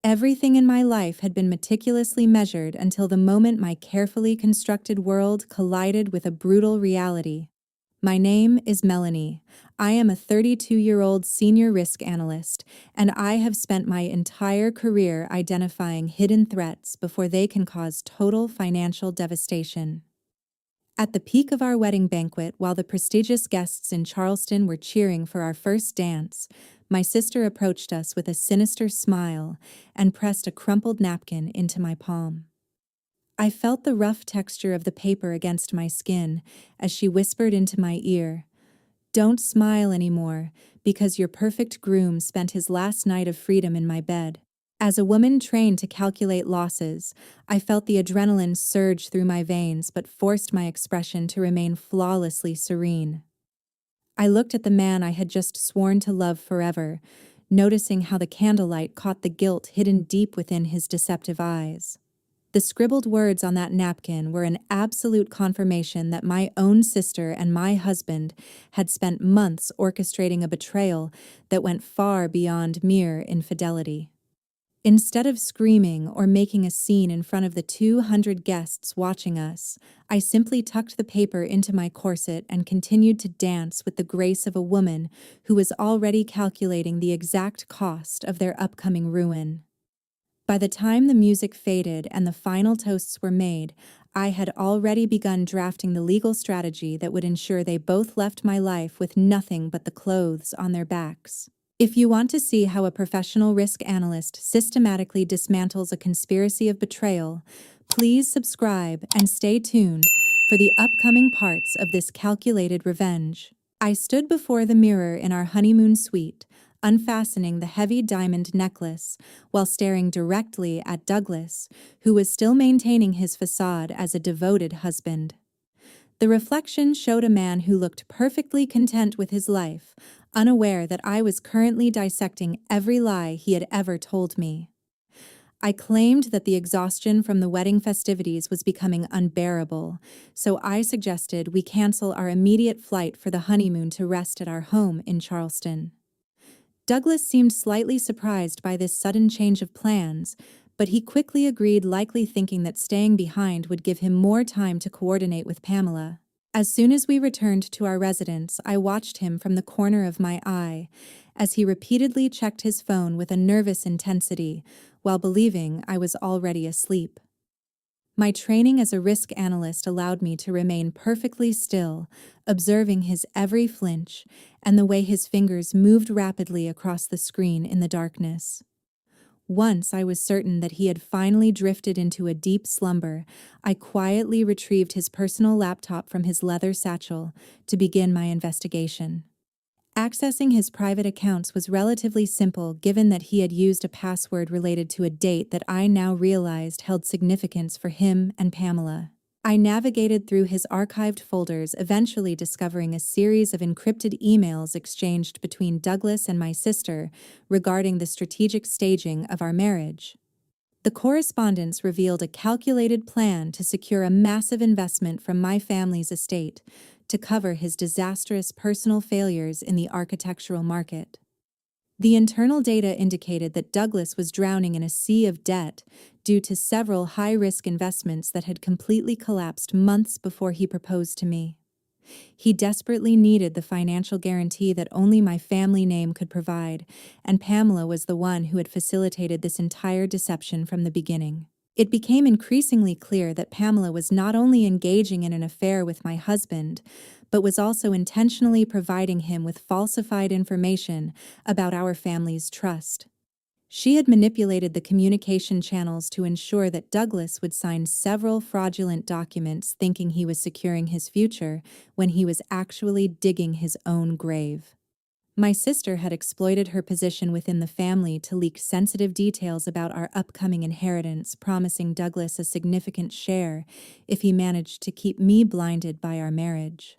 Everything in my life had been meticulously measured until the moment my carefully constructed world collided with a brutal reality. My name is Melanie. I am a 32-year-old senior risk analyst, and I have spent my entire career identifying hidden threats before they can cause total financial devastation. At the peak of our wedding banquet, while the prestigious guests in Charleston were cheering for our first dance, my sister approached us with a sinister smile and pressed a crumpled napkin into my palm. I felt the rough texture of the paper against my skin as she whispered into my ear, "Don't smile anymore, because your perfect groom spent his last night of freedom in my bed." As a woman trained to calculate losses, I felt the adrenaline surge through my veins but forced my expression to remain flawlessly serene. I looked at the man I had just sworn to love forever, noticing how the candlelight caught the guilt hidden deep within his deceptive eyes. The scribbled words on that napkin were an absolute confirmation that my own sister and my husband had spent months orchestrating a betrayal that went far beyond mere infidelity. Instead of screaming or making a scene in front of the 200 guests watching us, I simply tucked the paper into my corset and continued to dance with the grace of a woman who was already calculating the exact cost of their upcoming ruin. By the time the music faded and the final toasts were made, I had already begun drafting the legal strategy that would ensure they both left my life with nothing but the clothes on their backs. If you want to see how a professional risk analyst systematically dismantles a conspiracy of betrayal, please subscribe and stay tuned for the upcoming parts of this calculated revenge. I stood before the mirror in our honeymoon suite, unfastening the heavy diamond necklace while staring directly at Douglas, who was still maintaining his facade as a devoted husband. The reflection showed a man who looked perfectly content with his life, unaware that I was currently dissecting every lie he had ever told me. I claimed that the exhaustion from the wedding festivities was becoming unbearable, so I suggested we cancel our immediate flight for the honeymoon to rest at our home in Charleston. Douglas seemed slightly surprised by this sudden change of plans, but he quickly agreed, likely thinking that staying behind would give him more time to coordinate with Pamela. As soon as we returned to our residence, I watched him from the corner of my eye as he repeatedly checked his phone with a nervous intensity while believing I was already asleep. My training as a risk analyst allowed me to remain perfectly still, observing his every flinch and the way his fingers moved rapidly across the screen in the darkness. Once I was certain that he had finally drifted into a deep slumber, I quietly retrieved his personal laptop from his leather satchel to begin my investigation. Accessing his private accounts was relatively simple, given that he had used a password related to a date that I now realized held significance for him and Pamela. I navigated through his archived folders, eventually discovering a series of encrypted emails exchanged between Douglas and my sister regarding the strategic staging of our marriage. The correspondence revealed a calculated plan to secure a massive investment from my family's estate to cover his disastrous personal failures in the architectural market. The internal data indicated that Douglas was drowning in a sea of debt due to several high-risk investments that had completely collapsed months before he proposed to me. He desperately needed the financial guarantee that only my family name could provide, and Pamela was the one who had facilitated this entire deception from the beginning. It became increasingly clear that Pamela was not only engaging in an affair with my husband, but was also intentionally providing him with falsified information about our family's trust. She had manipulated the communication channels to ensure that Douglas would sign several fraudulent documents thinking he was securing his future when he was actually digging his own grave. My sister had exploited her position within the family to leak sensitive details about our upcoming inheritance, promising Douglas a significant share if he managed to keep me blinded by our marriage.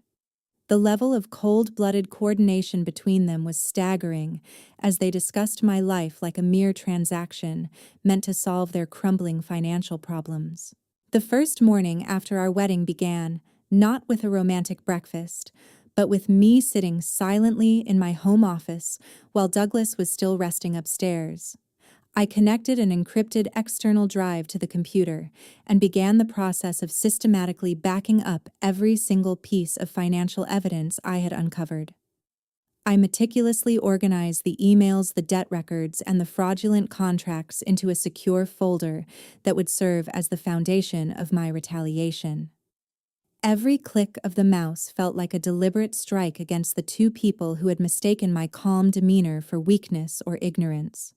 The level of cold-blooded coordination between them was staggering as they discussed my life like a mere transaction meant to solve their crumbling financial problems. The first morning after our wedding began, not with a romantic breakfast, but with me sitting silently in my home office while Douglas was still resting upstairs. I connected an encrypted external drive to the computer and began the process of systematically backing up every single piece of financial evidence I had uncovered. I meticulously organized the emails, the debt records, and the fraudulent contracts into a secure folder that would serve as the foundation of my retaliation. Every click of the mouse felt like a deliberate strike against the two people who had mistaken my calm demeanor for weakness or ignorance.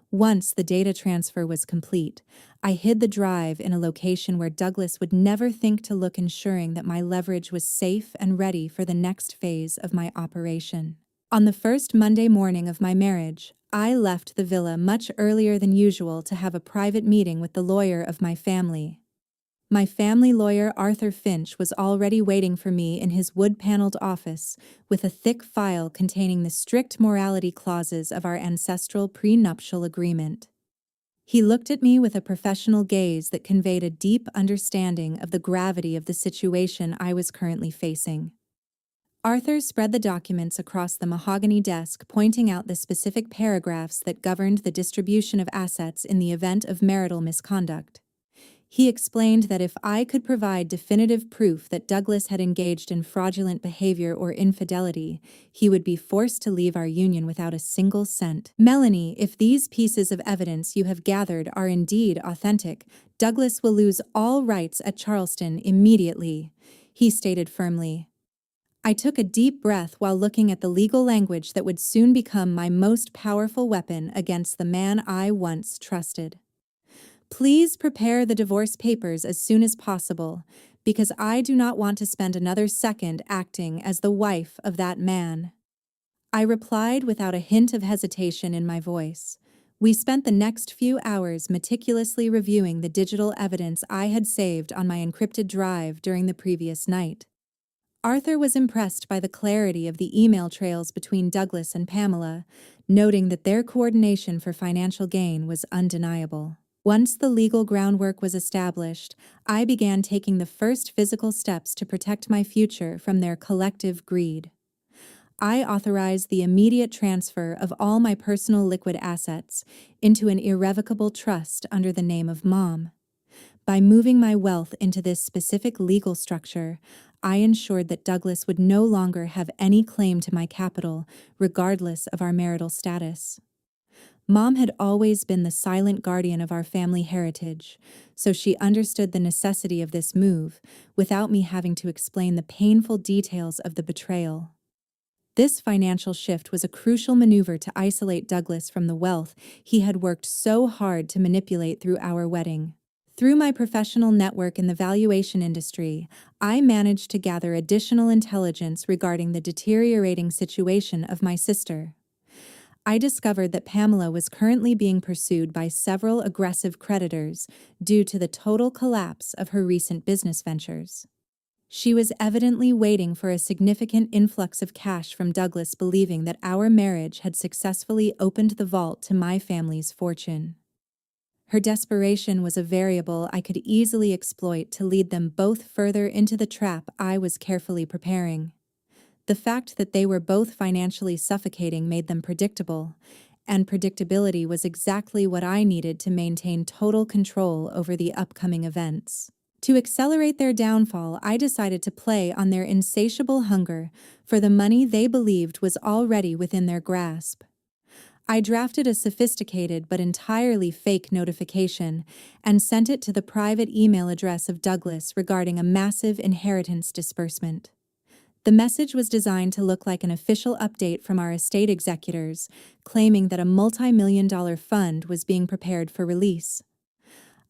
Once the data transfer was complete, I hid the drive in a location where Douglas would never think to look, ensuring that my leverage was safe and ready for the next phase of my operation. On the first Monday morning of my marriage, I left the villa much earlier than usual to have a private meeting with the lawyer of my family. My family lawyer, Arthur Finch, was already waiting for me in his wood-paneled office with a thick file containing the strict morality clauses of our ancestral prenuptial agreement. He looked at me with a professional gaze that conveyed a deep understanding of the gravity of the situation I was currently facing. Arthur spread the documents across the mahogany desk, pointing out the specific paragraphs that governed the distribution of assets in the event of marital misconduct. He explained that if I could provide definitive proof that Douglas had engaged in fraudulent behavior or infidelity, he would be forced to leave our union without a single cent. Melanie, if these pieces of evidence you have gathered are indeed authentic, Douglas will lose all rights at Charleston immediately, he stated firmly. I took a deep breath while looking at the legal language that would soon become my most powerful weapon against the man I once trusted. Please prepare the divorce papers as soon as possible, because I do not want to spend another second acting as the wife of that man. I replied without a hint of hesitation in my voice. We spent the next few hours meticulously reviewing the digital evidence I had saved on my encrypted drive during the previous night. Arthur was impressed by the clarity of the email trails between Douglas and Pamela, noting that their coordination for financial gain was undeniable. Once the legal groundwork was established, I began taking the first physical steps to protect my future from their collective greed. I authorized the immediate transfer of all my personal liquid assets into an irrevocable trust under the name of Mom. By moving my wealth into this specific legal structure, I ensured that Douglas would no longer have any claim to my capital, regardless of our marital status. Mom had always been the silent guardian of our family heritage, so she understood the necessity of this move without me having to explain the painful details of the betrayal. This financial shift was a crucial maneuver to isolate Douglas from the wealth he had worked so hard to manipulate through our wedding. Through my professional network in the valuation industry, I managed to gather additional intelligence regarding the deteriorating situation of my sister. I discovered that Pamela was currently being pursued by several aggressive creditors due to the total collapse of her recent business ventures. She was evidently waiting for a significant influx of cash from Douglas, believing that our marriage had successfully opened the vault to my family's fortune. Her desperation was a variable I could easily exploit to lead them both further into the trap I was carefully preparing. The fact that they were both financially suffocating made them predictable, and predictability was exactly what I needed to maintain total control over the upcoming events. To accelerate their downfall, I decided to play on their insatiable hunger for the money they believed was already within their grasp. I drafted a sophisticated but entirely fake notification and sent it to the private email address of Douglas regarding a massive inheritance disbursement. The message was designed to look like an official update from our estate executors, claiming that a multi-million-dollar fund was being prepared for release.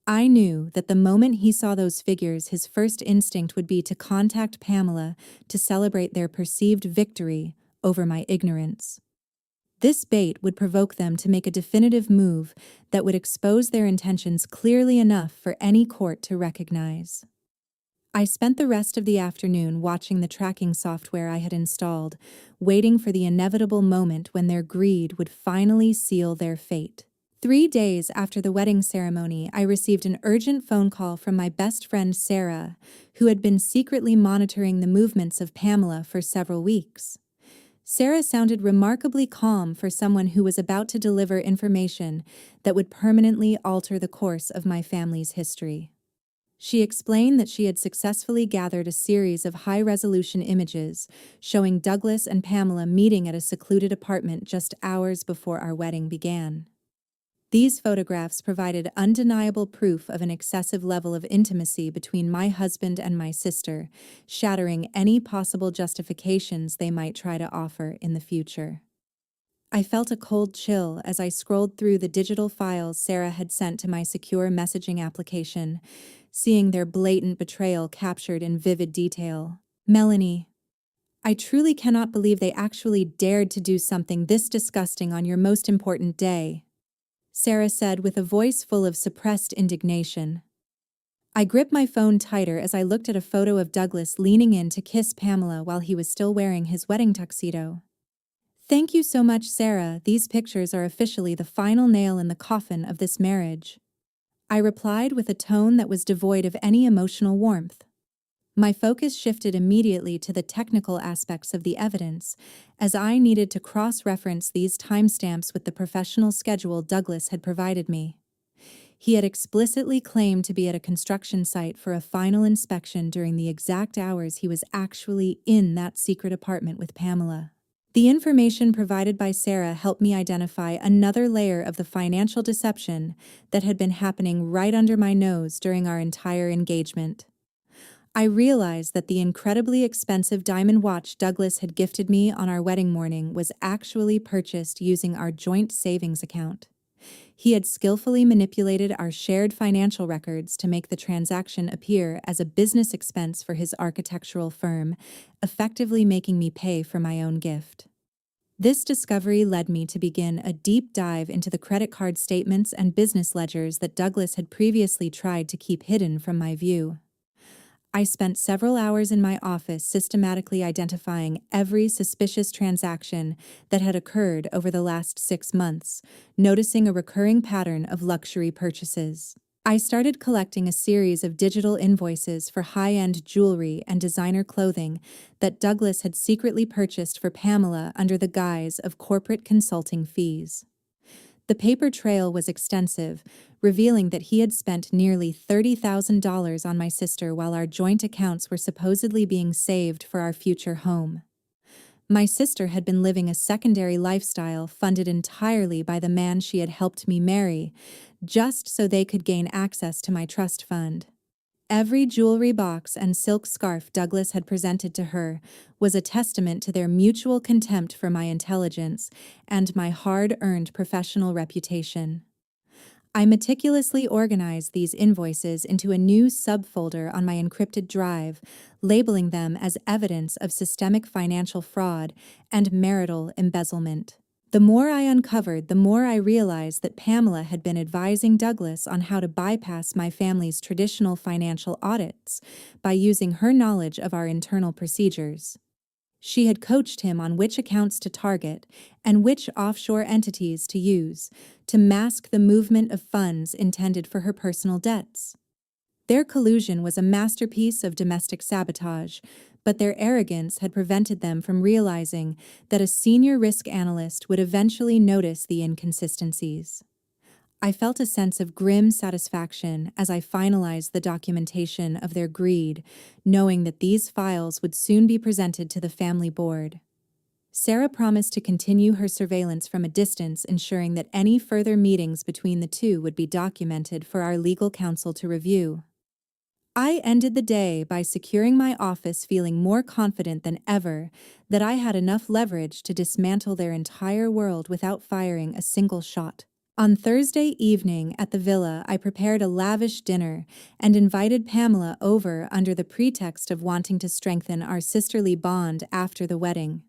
I knew that the moment he saw those figures, his first instinct would be to contact Pamela to celebrate their perceived victory over my ignorance. This bait would provoke them to make a definitive move that would expose their intentions clearly enough for any court to recognize. I spent the rest of the afternoon watching the tracking software I had installed, waiting for the inevitable moment when their greed would finally seal their fate. 3 days after the wedding ceremony, I received an urgent phone call from my best friend Sarah, who had been secretly monitoring the movements of Pamela for several weeks. Sarah sounded remarkably calm for someone who was about to deliver information that would permanently alter the course of my family's history. She explained that she had successfully gathered a series of high-resolution images showing Douglas and Pamela meeting at a secluded apartment just hours before our wedding began. These photographs provided undeniable proof of an excessive level of intimacy between my husband and my sister, shattering any possible justifications they might try to offer in the future. I felt a cold chill as I scrolled through the digital files Sarah had sent to my secure messaging application, seeing their blatant betrayal captured in vivid detail. Melanie, I truly cannot believe they actually dared to do something this disgusting on your most important day, Sarah said with a voice full of suppressed indignation. I gripped my phone tighter as I looked at a photo of Douglas leaning in to kiss Pamela while he was still wearing his wedding tuxedo. Thank you so much, Sarah. These pictures are officially the final nail in the coffin of this marriage, I replied with a tone that was devoid of any emotional warmth. My focus shifted immediately to the technical aspects of the evidence, as I needed to cross-reference these timestamps with the professional schedule Douglas had provided me. He had explicitly claimed to be at a construction site for a final inspection during the exact hours he was actually in that secret apartment with Pamela. The information provided by Sarah helped me identify another layer of the financial deception that had been happening right under my nose during our entire engagement. I realized that the incredibly expensive diamond watch Douglas had gifted me on our wedding morning was actually purchased using our joint savings account. He had skillfully manipulated our shared financial records to make the transaction appear as a business expense for his architectural firm, effectively making me pay for my own gift. This discovery led me to begin a deep dive into the credit card statements and business ledgers that Douglas had previously tried to keep hidden from my view. I spent several hours in my office systematically identifying every suspicious transaction that had occurred over the last 6 months, noticing a recurring pattern of luxury purchases. I started collecting a series of digital invoices for high-end jewelry and designer clothing that Douglas had secretly purchased for Pamela under the guise of corporate consulting fees. The paper trail was extensive, revealing that he had spent nearly $30,000 on my sister while our joint accounts were supposedly being saved for our future home. My sister had been living a secondary lifestyle funded entirely by the man she had helped me marry, just so they could gain access to my trust fund. Every jewelry box and silk scarf Douglas had presented to her was a testament to their mutual contempt for my intelligence and my hard-earned professional reputation. I meticulously organized these invoices into a new subfolder on my encrypted drive, labeling them as evidence of systemic financial fraud and marital embezzlement. The more I uncovered, the more I realized that Pamela had been advising Douglas on how to bypass my family's traditional financial audits by using her knowledge of our internal procedures. She had coached him on which accounts to target and which offshore entities to use to mask the movement of funds intended for her personal debts. Their collusion was a masterpiece of domestic sabotage, but their arrogance had prevented them from realizing that a senior risk analyst would eventually notice the inconsistencies. I felt a sense of grim satisfaction as I finalized the documentation of their greed, knowing that these files would soon be presented to the family board. Sarah promised to continue her surveillance from a distance, ensuring that any further meetings between the two would be documented for our legal counsel to review. I ended the day by securing my office, feeling more confident than ever that I had enough leverage to dismantle their entire world without firing a single shot. On Thursday evening at the villa, I prepared a lavish dinner and invited Pamela over under the pretext of wanting to strengthen our sisterly bond after the wedding.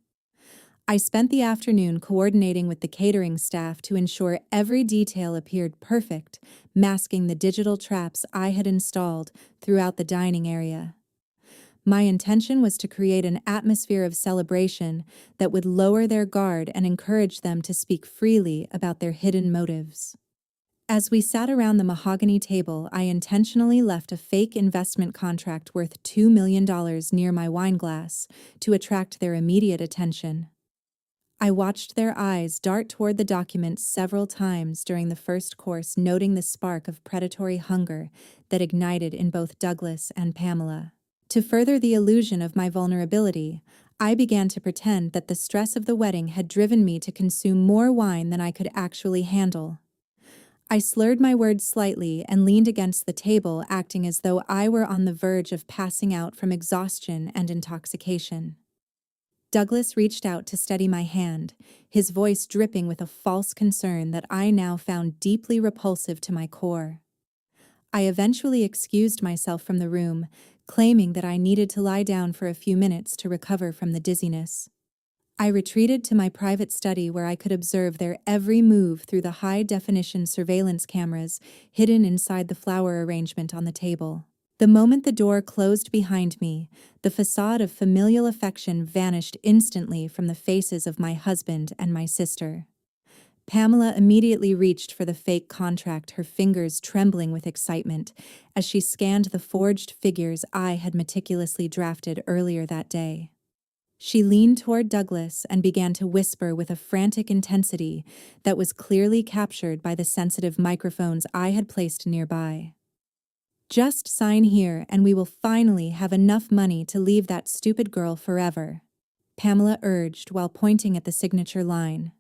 I spent the afternoon coordinating with the catering staff to ensure every detail appeared perfect, masking the digital traps I had installed throughout the dining area. My intention was to create an atmosphere of celebration that would lower their guard and encourage them to speak freely about their hidden motives. As we sat around the mahogany table, I intentionally left a fake investment contract worth $2 million near my wine glass to attract their immediate attention. I watched their eyes dart toward the document several times during the first course, noting the spark of predatory hunger that ignited in both Douglas and Pamela. To further the illusion of my vulnerability, I began to pretend that the stress of the wedding had driven me to consume more wine than I could actually handle. I slurred my words slightly and leaned against the table, acting as though I were on the verge of passing out from exhaustion and intoxication. Douglas reached out to steady my hand, his voice dripping with a false concern that I now found deeply repulsive to my core. I eventually excused myself from the room, claiming that I needed to lie down for a few minutes to recover from the dizziness. I retreated to my private study where I could observe their every move through the high-definition surveillance cameras hidden inside the flower arrangement on the table. The moment the door closed behind me, the facade of familial affection vanished instantly from the faces of my husband and my sister. Pamela immediately reached for the fake contract, her fingers trembling with excitement as she scanned the forged figures I had meticulously drafted earlier that day. She leaned toward Douglas and began to whisper with a frantic intensity that was clearly captured by the sensitive microphones I had placed nearby. "Just sign here and we will finally have enough money to leave that stupid girl forever," Pamela urged while pointing at the signature line.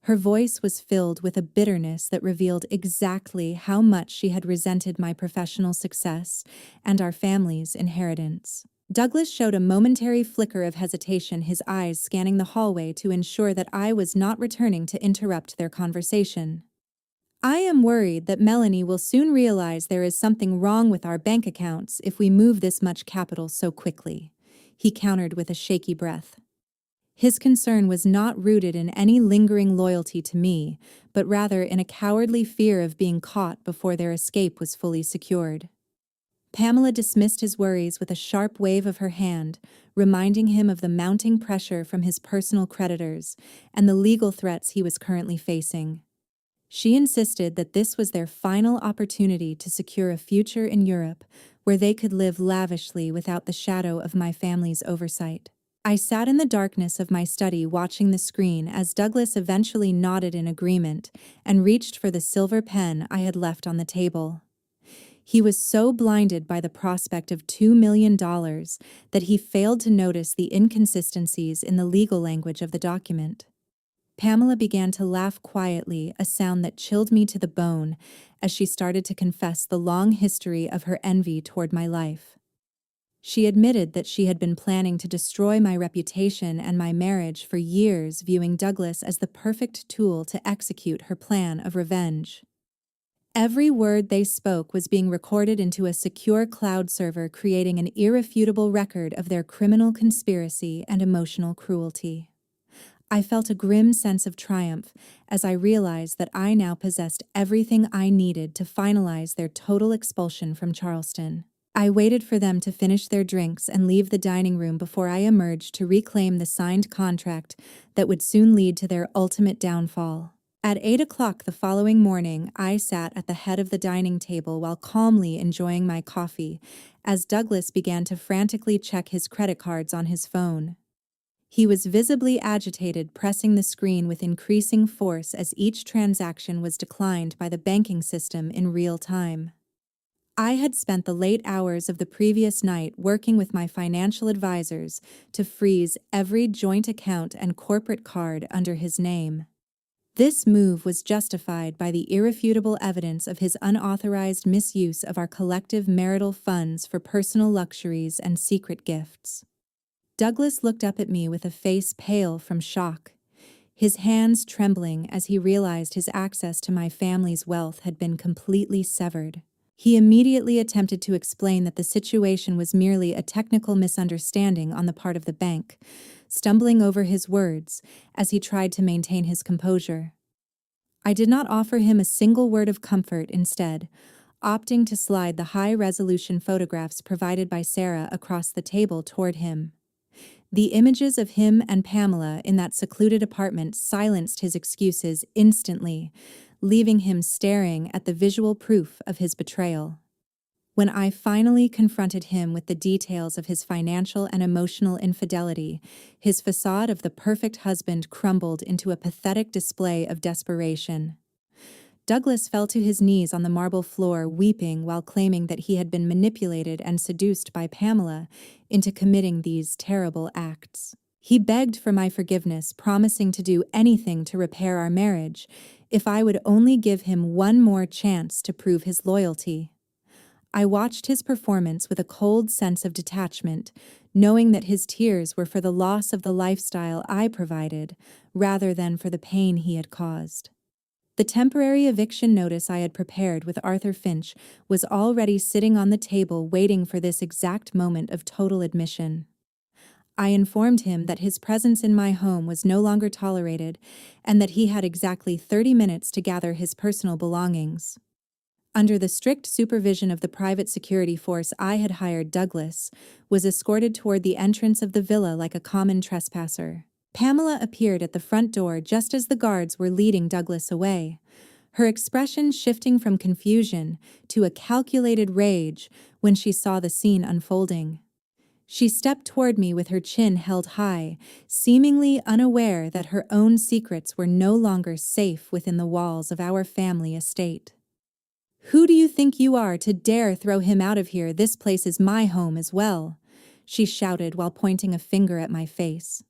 Her voice was filled with a bitterness that revealed exactly how much she had resented my professional success and our family's inheritance. Douglas showed a momentary flicker of hesitation, his eyes scanning the hallway to ensure that I was not returning to interrupt their conversation. "I am worried that Melanie will soon realize there is something wrong with our bank accounts if we move this much capital so quickly," he countered with a shaky breath. His concern was not rooted in any lingering loyalty to me, but rather in a cowardly fear of being caught before their escape was fully secured. Pamela dismissed his worries with a sharp wave of her hand, reminding him of the mounting pressure from his personal creditors and the legal threats he was currently facing. She insisted that this was their final opportunity to secure a future in Europe where they could live lavishly without the shadow of my family's oversight. I sat in the darkness of my study watching the screen as Douglas eventually nodded in agreement and reached for the silver pen I had left on the table. He was so blinded by the prospect of $2 million that he failed to notice the inconsistencies in the legal language of the document. Pamela began to laugh quietly, a sound that chilled me to the bone as she started to confess the long history of her envy toward my life. She admitted that she had been planning to destroy my reputation and my marriage for years, viewing Douglas as the perfect tool to execute her plan of revenge. Every word they spoke was being recorded into a secure cloud server, creating an irrefutable record of their criminal conspiracy and emotional cruelty. I felt a grim sense of triumph as I realized that I now possessed everything I needed to finalize their total expulsion from Charleston. I waited for them to finish their drinks and leave the dining room before I emerged to reclaim the signed contract that would soon lead to their ultimate downfall. At 8 o'clock the following morning, I sat at the head of the dining table while calmly enjoying my coffee as Douglas began to frantically check his credit cards on his phone. He was visibly agitated, pressing the screen with increasing force as each transaction was declined by the banking system in real time. I had spent the late hours of the previous night working with my financial advisors to freeze every joint account and corporate card under his name. This move was justified by the irrefutable evidence of his unauthorized misuse of our collective marital funds for personal luxuries and secret gifts. Douglas looked up at me with a face pale from shock, his hands trembling as he realized his access to my family's wealth had been completely severed. He immediately attempted to explain that the situation was merely a technical misunderstanding on the part of the bank, stumbling over his words as he tried to maintain his composure. I did not offer him a single word of comfort, instead, opting to slide the high-resolution photographs provided by Sarah across the table toward him. The images of him and Pamela in that secluded apartment silenced his excuses instantly, leaving him staring at the visual proof of his betrayal. When I finally confronted him with the details of his financial and emotional infidelity, his facade of the perfect husband crumbled into a pathetic display of desperation. Douglas fell to his knees on the marble floor, weeping while claiming that he had been manipulated and seduced by Pamela into committing these terrible acts. He begged for my forgiveness, promising to do anything to repair our marriage if I would only give him one more chance to prove his loyalty. I watched his performance with a cold sense of detachment, knowing that his tears were for the loss of the lifestyle I provided, rather than for the pain he had caused. The temporary eviction notice I had prepared with Arthur Finch was already sitting on the table waiting for this exact moment of total admission. I informed him that his presence in my home was no longer tolerated and that he had exactly 30 minutes to gather his personal belongings. Under the strict supervision of the private security force I had hired, Douglas was escorted toward the entrance of the villa like a common trespasser. Pamela appeared at the front door just as the guards were leading Douglas away, her expression shifting from confusion to a calculated rage when she saw the scene unfolding. She stepped toward me with her chin held high, seemingly unaware that her own secrets were no longer safe within the walls of our family estate. "Who do you think you are to dare throw him out of here? This place is my home as well," she shouted while pointing a finger at my face.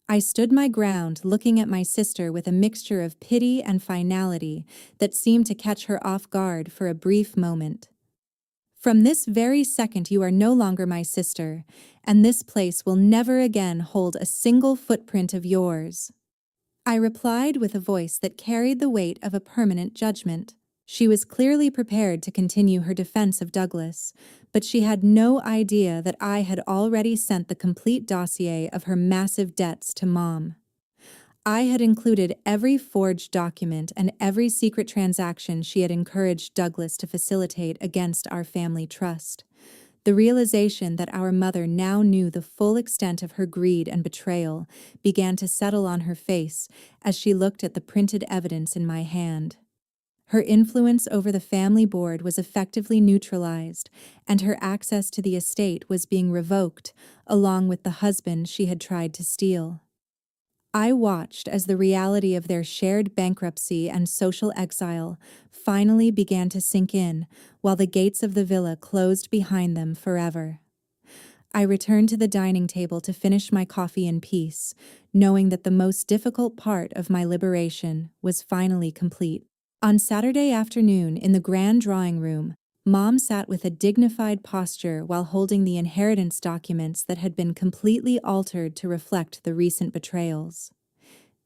I stood my ground, looking at my sister with a mixture of pity and finality that seemed to catch her off guard for a brief moment. "From this very second you are no longer my sister, and this place will never again hold a single footprint of yours," I replied with a voice that carried the weight of a permanent judgment. She was clearly prepared to continue her defense of Douglas, but she had no idea that I had already sent the complete dossier of her massive debts to Mom. I had included every forged document and every secret transaction she had encouraged Douglas to facilitate against our family trust. The realization that our mother now knew the full extent of her greed and betrayal began to settle on her face as she looked at the printed evidence in my hand. Her influence over the family board was effectively neutralized, and her access to the estate was being revoked, along with the husband she had tried to steal. I watched as the reality of their shared bankruptcy and social exile finally began to sink in, while the gates of the villa closed behind them forever. I returned to the dining table to finish my coffee in peace, knowing that the most difficult part of my liberation was finally complete. On Saturday afternoon, in the grand drawing room, Mom sat with a dignified posture while holding the inheritance documents that had been completely altered to reflect the recent betrayals.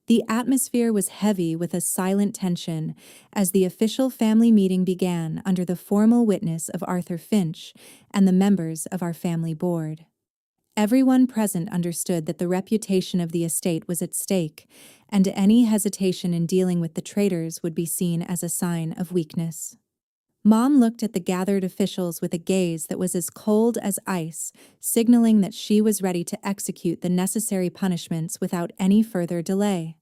The atmosphere was heavy with a silent tension as the official family meeting began under the formal witness of Arthur Finch and the members of our family board. Everyone present understood that the reputation of the estate was at stake, and any hesitation in dealing with the traitors would be seen as a sign of weakness. Mom looked at the gathered officials with a gaze that was as cold as ice, signaling that she was ready to execute the necessary punishments without any further delay.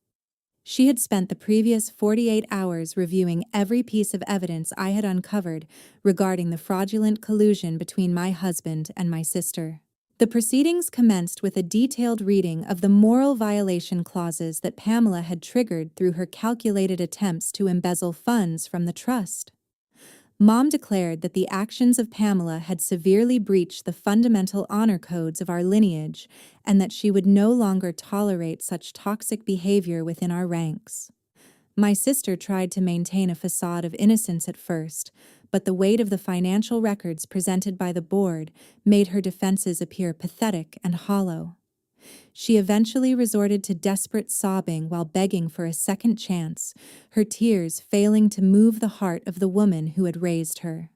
She had spent the previous 48 hours reviewing every piece of evidence I had uncovered regarding the fraudulent collusion between my husband and my sister. The proceedings commenced with a detailed reading of the moral violation clauses that Pamela had triggered through her calculated attempts to embezzle funds from the trust. Mom declared that the actions of Pamela had severely breached the fundamental honor codes of our lineage and that she would no longer tolerate such toxic behavior within our ranks. My sister tried to maintain a facade of innocence at first, but the weight of the financial records presented by the board made her defenses appear pathetic and hollow. She eventually resorted to desperate sobbing while begging for a second chance, her tears failing to move the heart of the woman who had raised her.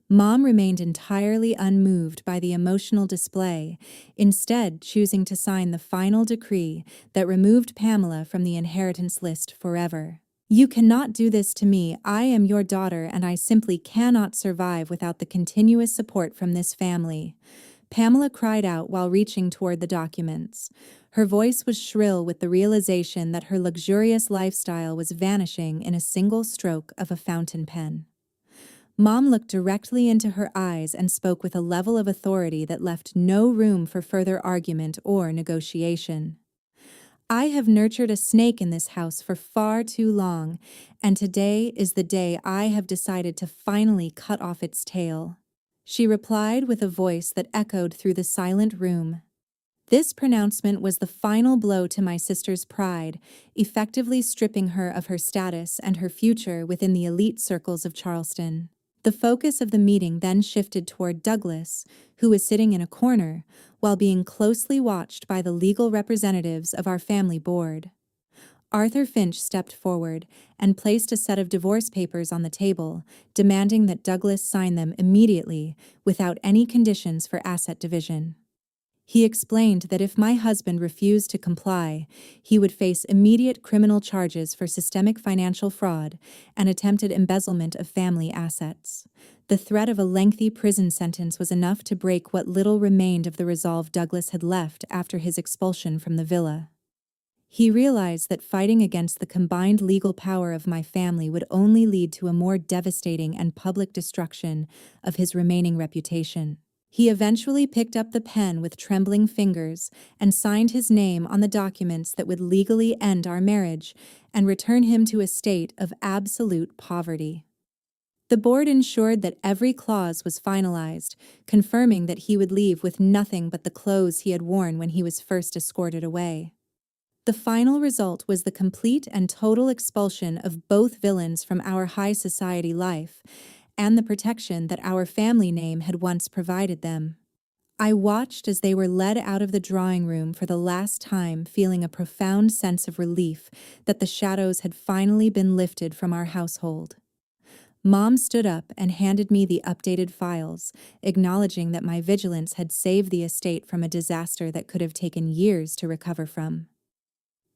Mom remained entirely unmoved by the emotional display, instead choosing to sign the final decree that removed Pamela from the inheritance list forever. "You cannot do this to me. I am your daughter, and I simply cannot survive without the continuous support from this family," Pamela cried out while reaching toward the documents. Her voice was shrill with the realization that her luxurious lifestyle was vanishing in a single stroke of a fountain pen. Mom looked directly into her eyes and spoke with a level of authority that left no room for further argument or negotiation. I have nurtured a snake in this house for far too long, and today is the day I have decided to finally cut off its tail. She replied with a voice that echoed through the silent room. This pronouncement was the final blow to my sister's pride, effectively stripping her of her status and her future within the elite circles of Charleston. The focus of the meeting then shifted toward Douglas, who was sitting in a corner, while being closely watched by the legal representatives of our family board. Arthur Finch stepped forward and placed a set of divorce papers on the table, demanding that Douglas sign them immediately without any conditions for asset division. He explained that if my husband refused to comply, he would face immediate criminal charges for systemic financial fraud and attempted embezzlement of family assets. The threat of a lengthy prison sentence was enough to break what little remained of the resolve Douglas had left after his expulsion from the villa. He realized that fighting against the combined legal power of my family would only lead to a more devastating and public destruction of his remaining reputation. He eventually picked up the pen with trembling fingers and signed his name on the documents that would legally end our marriage and return him to a state of absolute poverty. The board ensured that every clause was finalized, confirming that he would leave with nothing but the clothes he had worn when he was first escorted away. The final result was the complete and total expulsion of both villains from our high society life, and the protection that our family name had once provided them. I watched as they were led out of the drawing room for the last time, feeling a profound sense of relief that the shadows had finally been lifted from our household. Mom stood up and handed me the updated files, acknowledging that my vigilance had saved the estate from a disaster that could have taken years to recover from.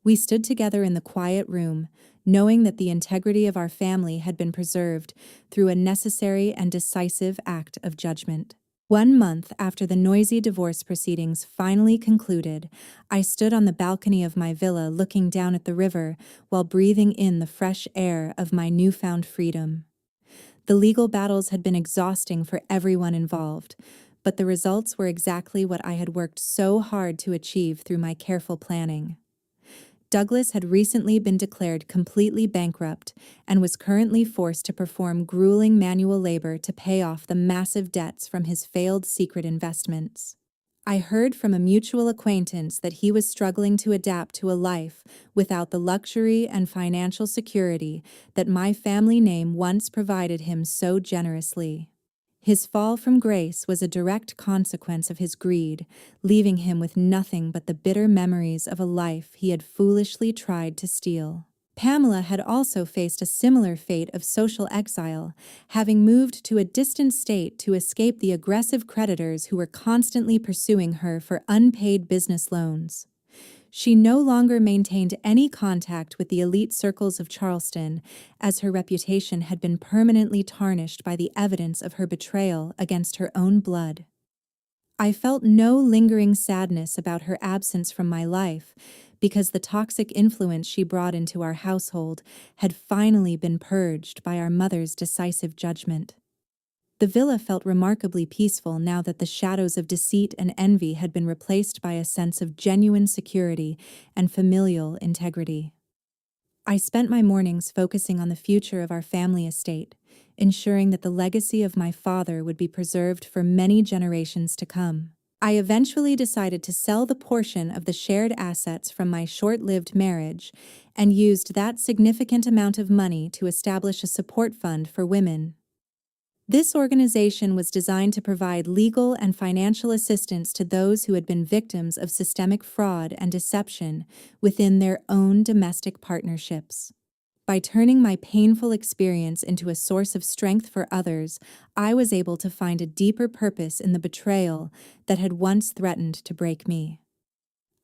We stood together in the quiet room, knowing that the integrity of our family had been preserved through a necessary and decisive act of judgment. 1 month after the noisy divorce proceedings finally concluded, I stood on the balcony of my villa looking down at the river while breathing in the fresh air of my newfound freedom. The legal battles had been exhausting for everyone involved, but the results were exactly what I had worked so hard to achieve through my careful planning. Douglas had recently been declared completely bankrupt and was currently forced to perform grueling manual labor to pay off the massive debts from his failed secret investments. I heard from a mutual acquaintance that he was struggling to adapt to a life without the luxury and financial security that my family name once provided him so generously. His fall from grace was a direct consequence of his greed, leaving him with nothing but the bitter memories of a life he had foolishly tried to steal. Pamela had also faced a similar fate of social exile, having moved to a distant state to escape the aggressive creditors who were constantly pursuing her for unpaid business loans. She no longer maintained any contact with the elite circles of Charleston, as her reputation had been permanently tarnished by the evidence of her betrayal against her own blood. I felt no lingering sadness about her absence from my life, because the toxic influence she brought into our household had finally been purged by our mother's decisive judgment. The villa felt remarkably peaceful now that the shadows of deceit and envy had been replaced by a sense of genuine security and familial integrity. I spent my mornings focusing on the future of our family estate, ensuring that the legacy of my father would be preserved for many generations to come. I eventually decided to sell the portion of the shared assets from my short-lived marriage and used that significant amount of money to establish a support fund for women. This organization was designed to provide legal and financial assistance to those who had been victims of systemic fraud and deception within their own domestic partnerships. By turning my painful experience into a source of strength for others, I was able to find a deeper purpose in the betrayal that had once threatened to break me.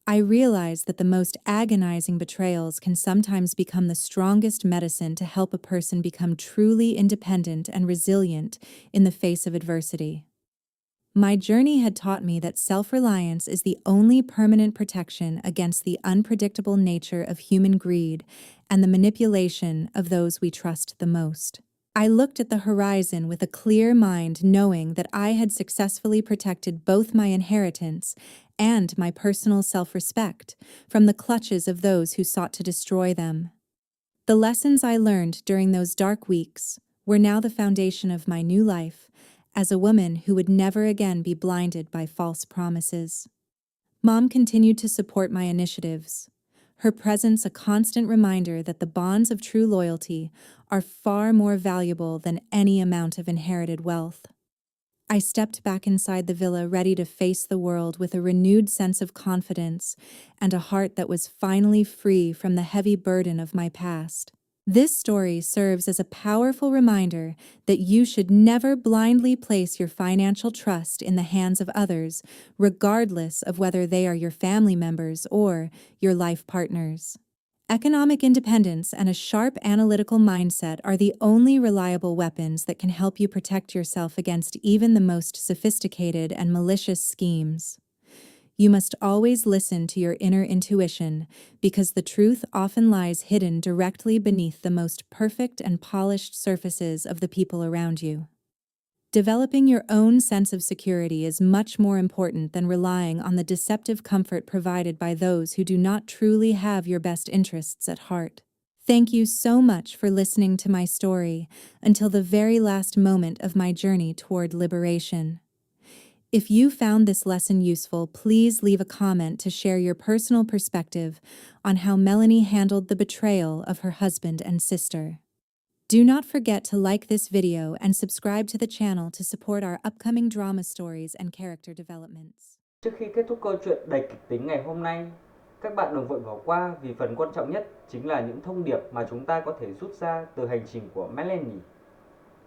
I realized that the most agonizing betrayals can sometimes become the strongest medicine to help a person become truly independent and resilient in the face of adversity. My journey had taught me that self-reliance is the only permanent protection against the unpredictable nature of human greed and the manipulation of those we trust the most. I looked at the horizon with a clear mind, knowing that I had successfully protected both my inheritance and my personal self-respect from the clutches of those who sought to destroy them. The lessons I learned during those dark weeks were now the foundation of my new life as a woman who would never again be blinded by false promises. Mom continued to support my initiatives, her presence a constant reminder that the bonds of true loyalty are far more valuable than any amount of inherited wealth. I stepped back inside the villa, ready to face the world with a renewed sense of confidence and a heart that was finally free from the heavy burden of my past. This story serves as a powerful reminder that you should never blindly place your financial trust in the hands of others, regardless of whether they are your family members or your life partners. Economic independence and a sharp analytical mindset are the only reliable weapons that can help you protect yourself against even the most sophisticated and malicious schemes. You must always listen to your inner intuition, because the truth often lies hidden directly beneath the most perfect and polished surfaces of the people around you. Developing your own sense of security is much more important than relying on the deceptive comfort provided by those who do not truly have your best interests at heart. Thank you so much for listening to my story until the very last moment of my journey toward liberation. If you found this lesson useful, please leave a comment to share your personal perspective on how Melanie handled the betrayal of her husband and sister. Do not forget to like this video and subscribe to the channel to support our upcoming drama stories and character developments. Trước khi kết thúc câu chuyện đầy kịch tính ngày hôm nay, các bạn đừng vội bỏ qua vì phần quan trọng nhất chính là những thông điệp mà chúng ta có thể rút ra từ hành trình của Melanie.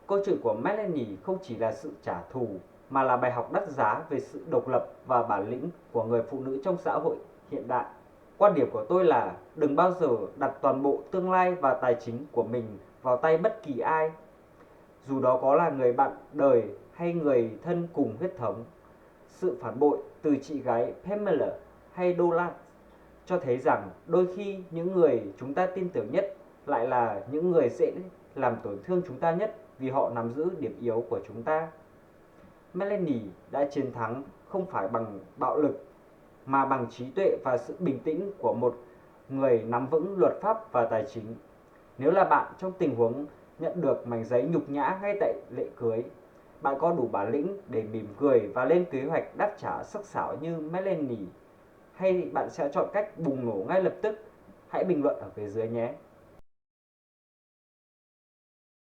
Câu chuyện của Melanie không chỉ là sự trả thù mà là bài học đắt giá về sự độc lập và bản lĩnh của người phụ nữ trong xã hội hiện đại. Quan điểm của tôi là đừng bao giờ đặt toàn bộ tương lai và tài chính của mình vào tay bất kỳ ai, dù đó có là người bạn đời hay người thân cùng huyết thống. Sự phản bội từ chị gái Pamela hay Diaries cho thấy rằng đôi khi những người chúng ta tin tưởng nhất lại là những người dễ làm tổn thương chúng ta nhất, vì họ nắm giữ điểm yếu của chúng ta. Melanie đã chiến thắng không phải bằng bạo lực mà bằng trí tuệ và sự bình tĩnh của một người nắm vững luật pháp và tài chính. Nếu là bạn trong tình huống nhận được mảnh giấy nhục nhã ngay tại lễ cưới, bạn có đủ bản lĩnh để mỉm cười và lên kế hoạch đáp trả sắc sảo như Melanie, hay bạn sẽ chọn cách bùng nổ ngay lập tức? Hãy bình luận ở phía dưới nhé.